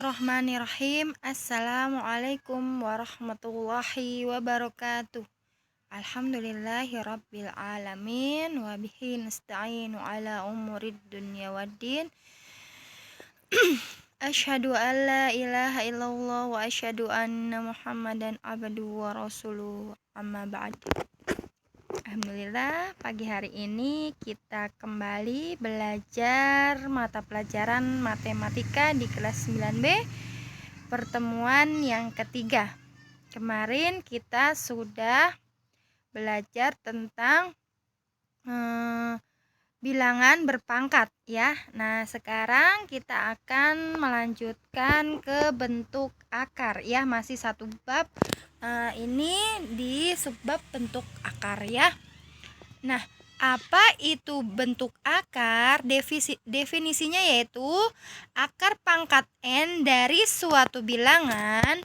Bismillahirrahmanirrahim. Assalamualaikum warahmatullahi wabarakatuh. Alhamdulillahi rabbil alamin. Wabihi nasta'inu ala umurid dunya waddin. Asyhadu an la ilaha illallah wa asyhadu anna muhammadan abduhu wa rasuluh. Amma ba'd. Alhamdulillah, pagi hari ini kita kembali belajar mata pelajaran matematika di kelas 9B, pertemuan yang ketiga. Kemarin kita sudah belajar tentang bilangan berpangkat ya. Nah, sekarang kita akan melanjutkan ke bentuk akar ya, masih satu bab. Ini di subbab bentuk akar ya. Nah, apa itu bentuk akar? Definisinya yaitu akar pangkat n dari suatu bilangan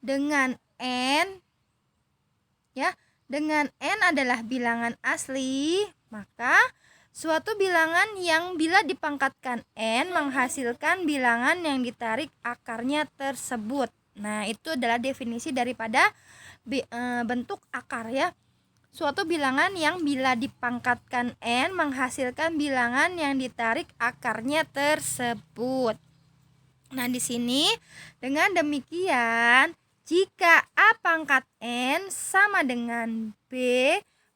dengan n ya, dengan n adalah bilangan asli, maka suatu bilangan yang bila dipangkatkan n menghasilkan bilangan yang ditarik akarnya tersebut. Nah, itu adalah definisi daripada bentuk akar ya. Suatu bilangan yang bila dipangkatkan n menghasilkan bilangan yang ditarik akarnya tersebut. Nah, di sini dengan demikian, jika a pangkat n sama dengan b,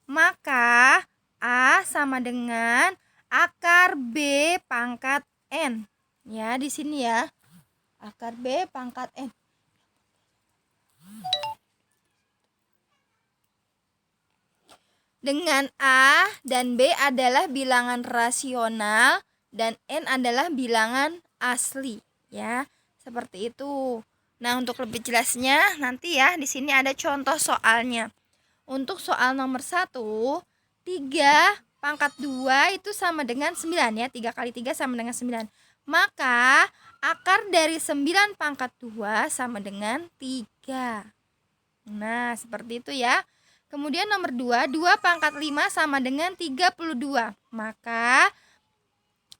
maka a sama dengan akar b pangkat n. Ya, di sini ya. Akar b pangkat n. Dengan A dan B adalah bilangan rasional dan N adalah bilangan asli ya. Seperti itu. Nah, untuk lebih jelasnya nanti ya di sini ada contoh soalnya. Untuk soal nomor 1, 3 pangkat 2 itu sama dengan 9 ya. 3 kali 3 sama dengan 9. Maka akar dari 9 pangkat 2 sama dengan 3. Nah, seperti itu ya. Kemudian nomor 2, 2 pangkat 5 sama dengan 32. Maka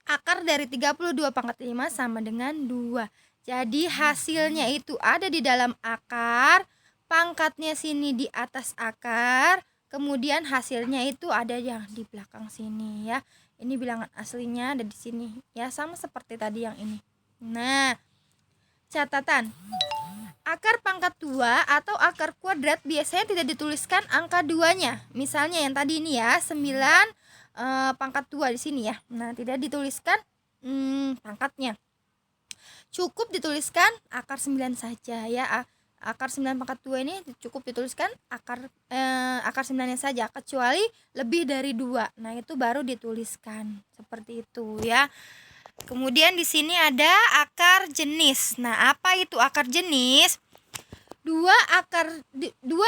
akar dari 32 pangkat 5 sama dengan 2. Jadi hasilnya itu ada di dalam akar, pangkatnya sini di atas akar, kemudian hasilnya itu ada yang di belakang sini ya. Ini bilangan aslinya ada di sini ya, sama seperti tadi yang ini. Nah, catatan. Akar pangkat 2 atau akar kuadrat biasanya tidak dituliskan angka 2-nya. Misalnya yang tadi ini ya, 9 pangkat 2 di sini ya. Nah, tidak dituliskan pangkatnya. Cukup dituliskan akar 9 saja ya. Akar 9 pangkat 2 ini cukup dituliskan akar 9-nya saja, kecuali lebih dari 2. Nah, itu baru dituliskan. Seperti itu ya. Kemudian di sini ada akar jenis. Nah, apa itu akar jenis? Dua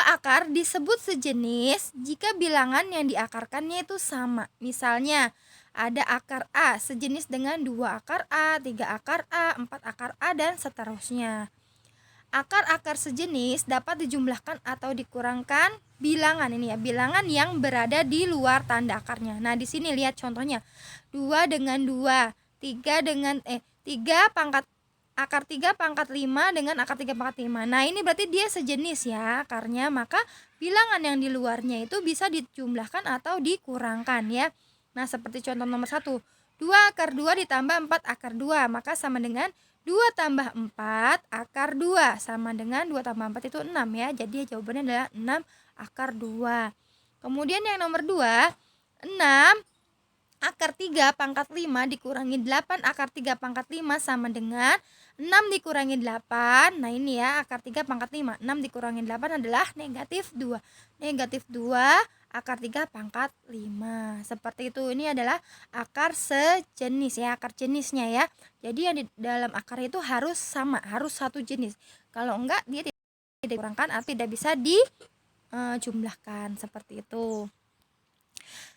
akar disebut sejenis jika bilangan yang diakarkannya itu sama. Misalnya, ada akar A sejenis dengan 2 akar A, 3 akar A, 4 akar A, dan seterusnya. Akar-akar sejenis dapat dijumlahkan atau dikurangkan bilangan ini ya, bilangan yang berada di luar tanda akarnya. Nah, di sini lihat contohnya. 2 dengan 2. 3 dengan 3 pangkat akar 3 pangkat 5 dengan akar 3 pangkat 5. Nah, ini berarti dia sejenis ya akarnya, maka bilangan yang di luarnya itu bisa dijumlahkan atau dikurangkan ya. Nah, seperti contoh nomor 1. 2 akar 2 ditambah 4 akar 2, maka sama dengan 2 tambah 4 akar 2 sama dengan 2 tambah 4 itu 6 ya. Jadi jawabannya adalah 6 akar 2. Kemudian yang nomor 2, 6 akar 3 pangkat 5 dikurangi 8 akar 3 pangkat 5 sama dengan 6 dikurangi 8. Nah, ini ya akar 3 pangkat 5. 6 dikurangi 8 adalah negatif 2. Negatif 2 akar 3 pangkat 5. Seperti itu. Ini adalah akar sejenis ya, akar jenisnya ya. Jadi yang di dalam akar itu harus sama, harus satu jenis. Kalau enggak dia tidak dikurangkan atau tidak bisa dijumlahkan. Seperti itu.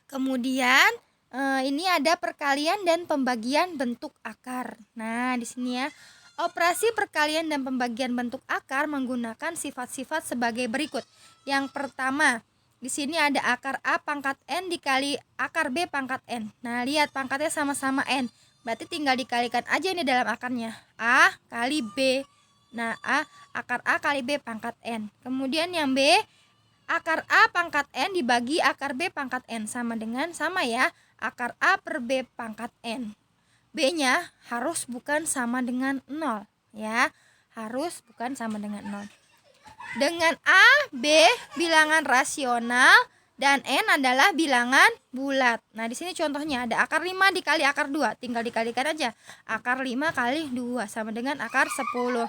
Kemudian ini ada perkalian dan pembagian bentuk akar. Nah, di sini ya, operasi perkalian dan pembagian bentuk akar menggunakan sifat-sifat sebagai berikut. Yang pertama, di sini ada akar A pangkat n dikali akar B pangkat n. Nah, lihat pangkatnya sama-sama n. Berarti tinggal dikalikan aja ini dalam akarnya. A kali B. Nah, akar A kali B pangkat N. Kemudian yang B, akar A pangkat N dibagi akar B pangkat N. Sama ya, akar A per B pangkat N. B-nya harus bukan sama dengan 0 ya. Harus bukan sama dengan 0. Dengan A, B bilangan rasional dan N adalah bilangan bulat. Nah, di sini contohnya ada akar 5 dikali akar 2. Tinggal dikalikan aja. Akar 5 kali 2 sama dengan akar 10.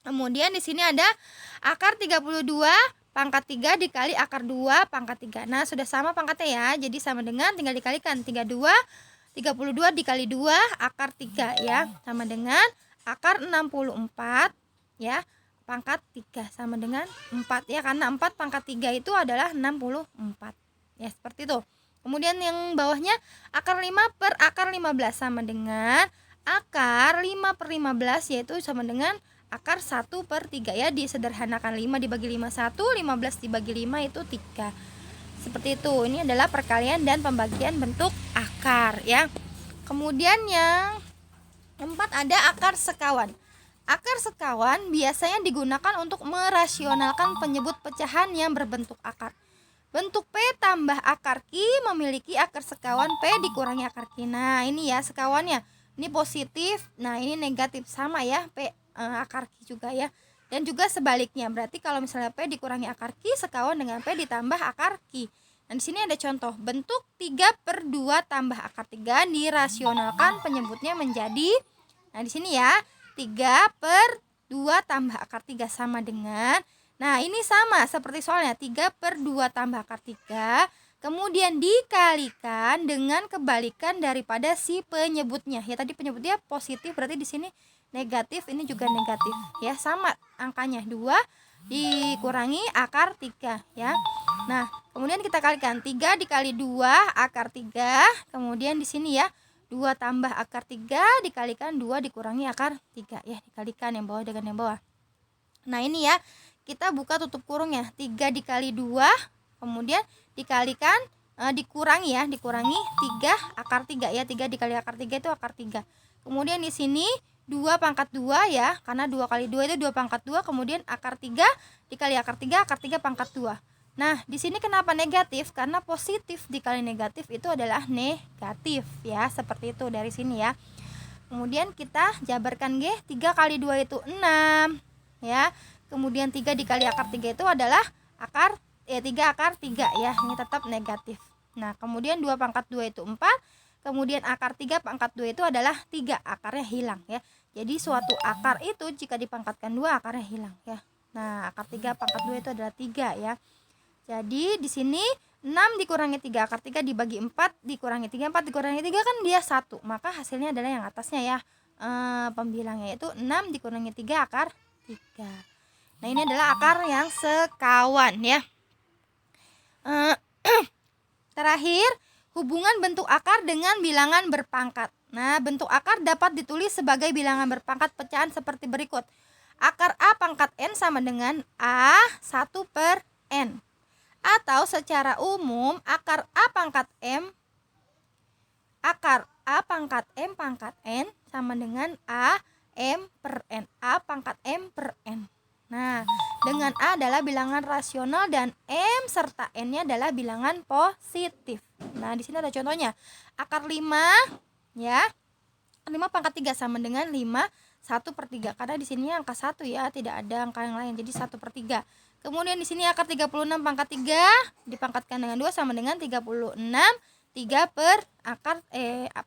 Kemudian di sini ada akar 32 pangkat 3 dikali akar 2 pangkat 3. Nah, sudah sama pangkatnya ya. Jadi sama dengan tinggal dikalikan 32 dikali 2 akar 3 ya. Sama dengan akar 64 ya. Pangkat 3 sama dengan 4 ya, karena 4 pangkat 3 itu adalah 64 ya, seperti itu. Kemudian yang bawahnya akar 5 per akar 15 sama dengan akar 5 per 15, yaitu sama dengan akar 1 per 3 ya. Disederhanakan 5 dibagi 5 1, 15 dibagi 5 itu 3. Seperti itu. Ini adalah perkalian dan pembagian bentuk akar ya. Kemudian yang keempat ada akar sekawan. Akar sekawan biasanya digunakan untuk merasionalkan penyebut pecahan yang berbentuk akar. Bentuk P tambah akar Q memiliki akar sekawan P dikurangi akar Q. Nah, ini ya sekawannya. Ini positif, nah ini negatif, sama ya, P akar Q juga ya. Dan juga sebaliknya, berarti kalau misalnya P dikurangi akar Q, sekawan dengan P ditambah akar Q. Nah, di sini ada contoh, bentuk 3/2 tambah akar 3 dirasionalkan penyebutnya menjadi, nah di sini ya, 3/2 tambah akar 3 sama dengan, nah ini sama seperti soalnya, 3/2 tambah akar 3 kemudian dikalikan dengan kebalikan daripada si penyebutnya ya. Tadi penyebutnya positif, berarti di sini negatif, ini juga negatif ya, sama angkanya, 2 dikurangi akar 3 ya. Nah, kemudian kita kalikan 3 dikali 2 akar 3, kemudian di sini ya 2 tambah akar 3 dikalikan 2 dikurangi akar 3 ya, dikalikan yang bawah dengan yang bawah. Nah, ini ya, kita buka tutup kurungnya, 3 dikali 2 kemudian dikalikan dikurangi ya, dikurangi 3 akar 3 ya, 3 dikali akar 3 itu akar 3. Kemudian di sini 2 pangkat 2 ya, karena 2 kali 2 itu 2 pangkat 2, kemudian akar 3 dikali akar 3 pangkat 2. Nah, di sini kenapa negatif? Karena positif dikali negatif itu adalah negatif ya, seperti itu dari sini ya. Kemudian kita jabarkan G, 3 kali 2 itu 6 ya. Kemudian 3 dikali akar 3 itu adalah akar 3 akar 3 ya, ini tetap negatif. Nah, kemudian 2 pangkat 2 itu 4, kemudian akar 3 pangkat 2 itu adalah 3, akarnya hilang ya. Jadi suatu akar itu jika dipangkatkan 2 akarnya hilang ya. Nah, akar 3 pangkat 2 itu adalah 3 ya. Jadi di sini 6 dikurangi 3 akar 3 dibagi 4 dikurangi 3, 4 dikurangi 3 kan dia 1. Maka hasilnya adalah yang atasnya ya. Pembilangnya itu 6 dikurangi 3 akar 3. Nah, ini adalah akar yang sekawan ya. Terakhir, hubungan bentuk akar dengan bilangan berpangkat. Nah, bentuk akar dapat ditulis sebagai bilangan berpangkat pecahan seperti berikut. Akar A pangkat N sama dengan A 1/N. Atau secara umum akar A pangkat M pangkat N sama dengan A M per N. A pangkat M per N. Nah, dengan A adalah bilangan rasional dan M serta N-nya adalah bilangan positif. Nah, di sini ada contohnya. Akar 5 ya. 5 pangkat 3 sama dengan 5 1/3. Karena di sini angka 1 ya, tidak ada angka yang lain. Jadi 1/3. Kemudian di sini akar 36 pangkat 3 dipangkatkan dengan 2 sama dengan 36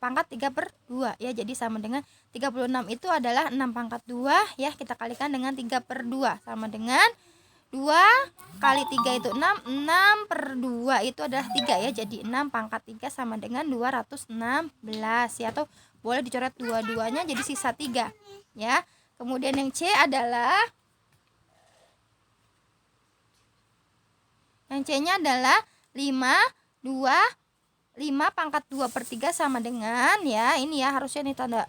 pangkat 3/2 ya. Jadi sama dengan 36 itu adalah 6 pangkat 2 ya, kita kalikan dengan 3/2 sama dengan 2 kali 3 itu 6, 6/2 itu adalah 3 ya. Jadi 6 pangkat 3 sama dengan 216 ya, atau boleh dicoret dua-duanya jadi sisa 3 ya. Kemudian yang C adalah, yang C-nya adalah 5 pangkat 2/3 sama dengan ya, ini ya harusnya nih tanda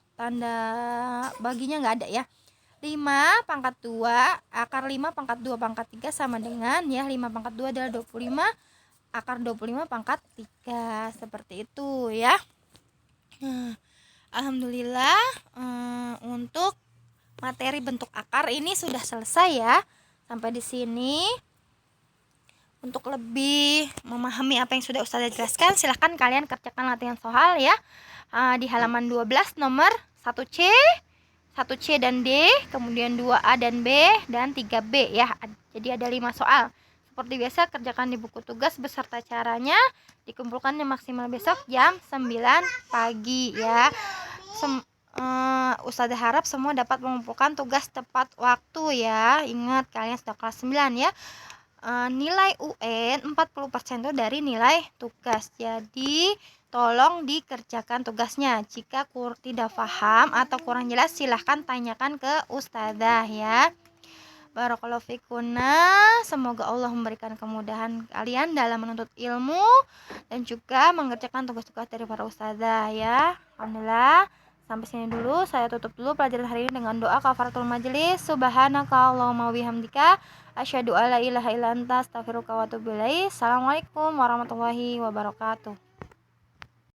baginya nggak ada ya. 5 pangkat 2 akar 5 pangkat 2 pangkat 3 sama dengan ya, 5 pangkat 2 adalah 25 akar 25 pangkat 3, seperti itu ya. Alhamdulillah, untuk materi bentuk akar ini sudah selesai ya. Sampai di sini. Untuk lebih memahami apa yang sudah Ustazah jelaskan, silahkan kalian kerjakan latihan soal ya. Di halaman 12 nomor 1C, 1C dan D, kemudian 2A dan B, dan 3B ya. Jadi ada 5 soal. Seperti biasa, kerjakan di buku tugas beserta caranya, dikumpulkan yang maksimal besok jam 9 pagi ya. Ustazah harap semua dapat mengumpulkan tugas tepat waktu ya. Ingat, kalian sudah kelas 9 ya. Nilai UN 40% itu dari nilai tugas. Jadi tolong dikerjakan tugasnya. Jika tidak paham atau kurang jelas, silahkan tanyakan ke ustazah ya. Barakallahu fikuna. Semoga Allah memberikan kemudahan kalian dalam menuntut ilmu dan juga mengerjakan tugas-tugas dari para ustazah ya. Alhamdulillah. Sampai sini dulu, saya tutup dulu pelajaran hari ini dengan doa kafaratul majelis. Subhanakallahumma wabihamdika asyhadu alla ilaha illa anta astaghfiruka wa atubu ilaik. Assalamualaikum warahmatullahi wabarakatuh.